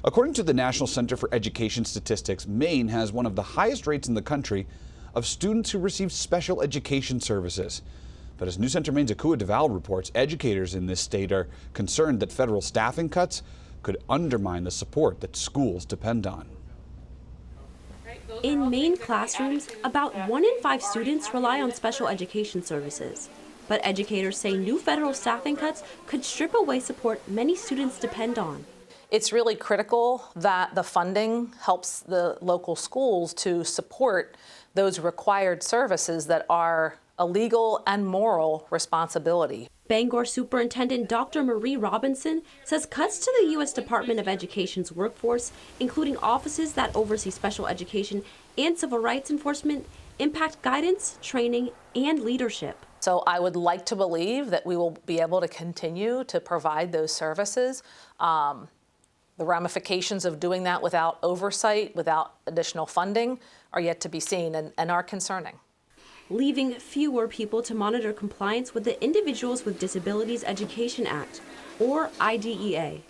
According to the National Center for Education Statistics, Maine has one of the highest rates in the country of students who receive special education services. But as News Center Maine's Akua DeVal reports, educators in this state are concerned that federal staffing cuts could undermine the support that schools depend on. In Maine classrooms, about 1 in 5 students rely on special education services. But educators say new federal staffing cuts could strip away support many students depend on. It's really critical that the funding helps the local schools to support those required services that are a legal and moral responsibility. Bangor Superintendent Dr. Marie Robinson says cuts to the U.S. Department of Education's workforce, including offices that oversee special education and civil rights enforcement, impact guidance, training, and leadership. So I would like to believe that we will be able to continue to provide those services. The ramifications of doing that without oversight, without additional funding, are yet to be seen and are concerning. Leaving fewer people to monitor compliance with the Individuals with Disabilities Education Act, or IDEA.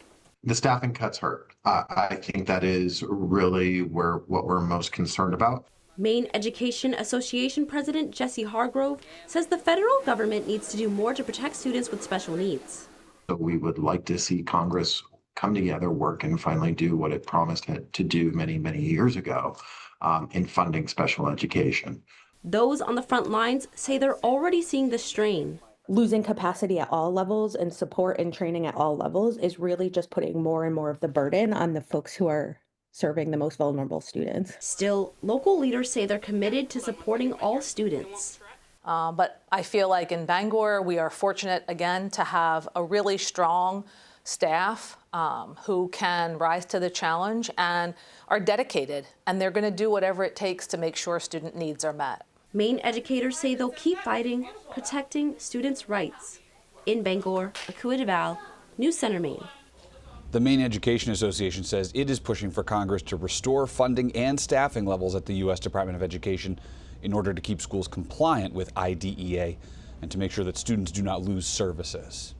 The staffing cuts hurt. I think that is really what we're most concerned about. Maine Education Association President Jesse Hargrove says the federal government needs to do more to protect students with special needs. So we would like to see Congress come together, work, and finally do what it promised to do many, many years ago in funding special education. Those on the front lines say they're already seeing the strain. Losing capacity at all levels and support and training at all levels is really just putting more and more of the burden on the folks who are serving the most vulnerable students. Still, local leaders say they're committed to supporting all students. But I feel like in Bangor, we are fortunate again to have a really strong staff who can rise to the challenge and are dedicated, and they're going to do whatever it takes to make sure student needs are met. Maine educators say they'll keep fighting, protecting students' rights. In Bangor, Akua DeVal, News Center, Maine. The Maine Education Association says it is pushing for Congress to restore funding and staffing levels at the U.S. Department of Education in order to keep schools compliant with IDEA and to make sure that students do not lose services.